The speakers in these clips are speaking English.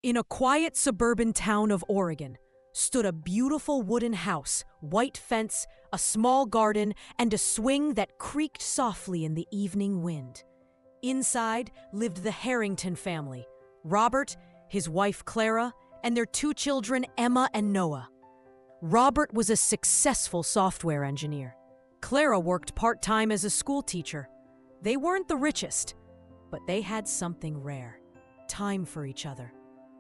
In a quiet suburban town of Oregon stood a beautiful wooden house, white fence, a small garden, and a swing that creaked softly in the evening wind. Inside lived the Harrington family, Robert, his wife Clara, and their two children Emma and Noah. Robert was a successful software engineer. Clara worked part-time as a school teacher. They weren't the richest, but they had something rare: time for each other.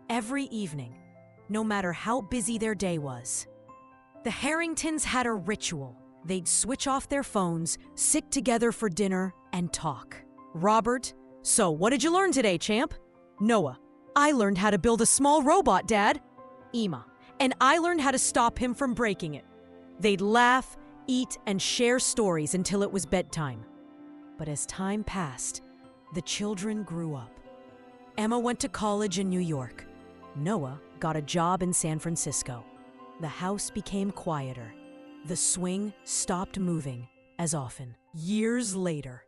Every evening, no matter how busy their day was. The Harringtons had a ritual. They'd switch off their phones, sit together for dinner, and talk. Robert: "So, what did you learn today, champ?" Noah: "I learned how to build a small robot, Dad." Emma: "And I learned how to stop him from breaking it." They'd laugh, eat, and share stories until it was bedtime. But as time passed, the children grew up. Emma went to college in New York. Noah got a job in San Francisco. The house became quieter. The swing stopped moving as often. Years later,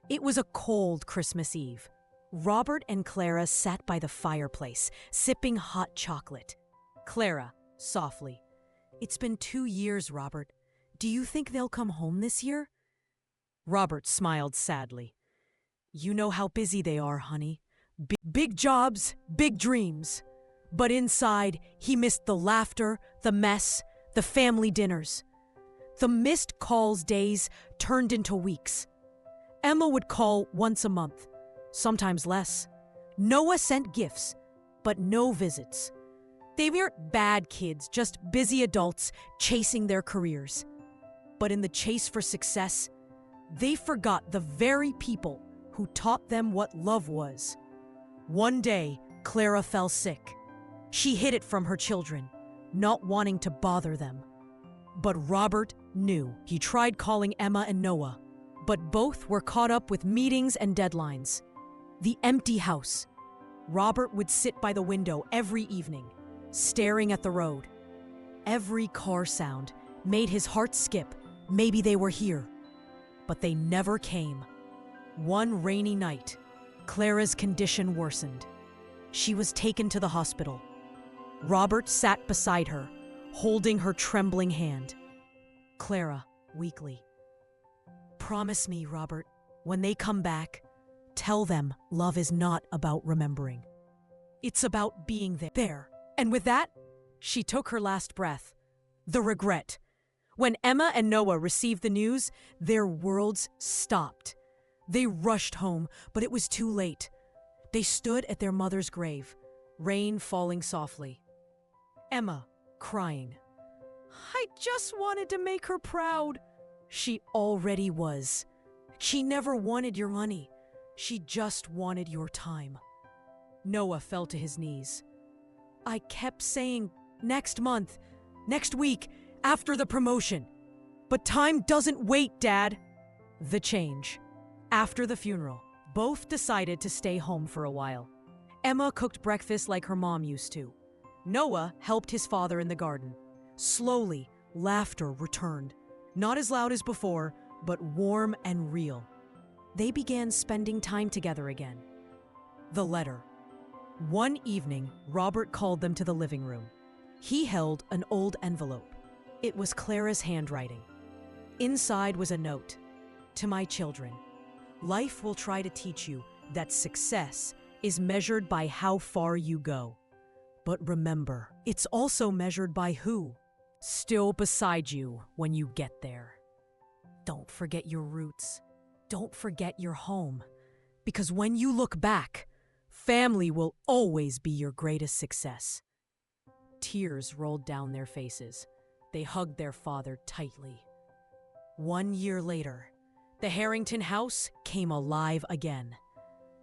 it was a cold Christmas Eve. Robert and Clara sat by the fireplace, sipping hot chocolate. Clara, softly: "It's been 2 years, Robert. Do you think they'll come home this year?" Robert smiled sadly. "You know how busy they are, honey. Big jobs, big dreams." But inside, he missed the laughter, the mess, the family dinners. The missed calls days turned into weeks. Emma would call once a month, sometimes less. Noah sent gifts, but no visits. They weren't bad kids, just busy adults chasing their careers. But in the chase for success, they forgot the very people who taught them what love was. One day, Clara fell sick. She hid it from her children, not wanting to bother them. But Robert knew. He tried calling Emma and Noah, but both were caught up with meetings and deadlines. The empty house. Robert would sit by the window every evening, staring at the road. Every car sound made his heart skip. Maybe they were here. But they never came. One rainy night, Clara's condition worsened. She was taken to the hospital. Robert sat beside her, holding her trembling hand. Clara, weakly: "Promise me, Robert, when they come back, tell them love is not about remembering. It's about being there." And with that, she took her last breath. The regret. When Emma and Noah received the news, their worlds stopped. They rushed home, but it was too late. They stood at their mother's grave, rain falling softly. Emma, crying: "I just wanted to make her proud." She already was. She never wanted your money. She just wanted your time. Noah fell to his knees. "I kept saying next month, next week, after the promotion. But time doesn't wait, Dad." The change. After the funeral, both decided to stay home for a while. Emma cooked breakfast like her mom used to. Noah helped his father in the garden. Slowly, laughter returned. Not as loud as before, but warm and real. They began spending time together again. The letter. One evening, Robert called them to the living room. He held an old envelope. It was Clara's handwriting. Inside was a note: "To my children, life will try to teach you that success is measured by how far you go. But remember, it's also measured by who still beside you when you get there. Don't forget your roots. Don't forget your home. Because when you look back, family will always be your greatest success." Tears rolled down their faces. They hugged their father tightly. 1 year later, the Harrington house came alive again.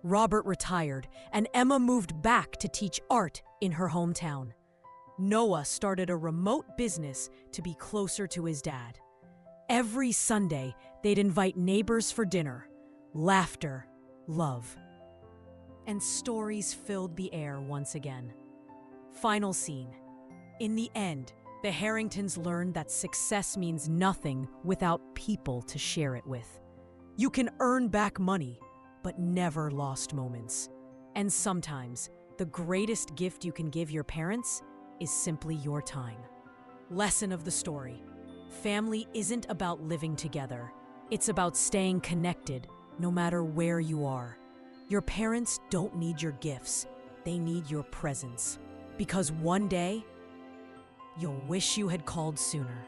Robert retired, and Emma moved back to teach art in her hometown. Noah started a remote business to be closer to his dad. Every Sunday, they'd invite neighbors for dinner. Laughter, love. And stories filled the air once again. Final scene. In the end, the Harringtons learned that success means nothing without people to share it with. You can earn back money, but never lost moments. And sometimes, the greatest gift you can give your parents is simply your time. Lesson of the story: family isn't about living together. It's about staying connected no matter where you are. Your parents don't need your gifts. They need your presence. Because one day, you'll wish you had called sooner.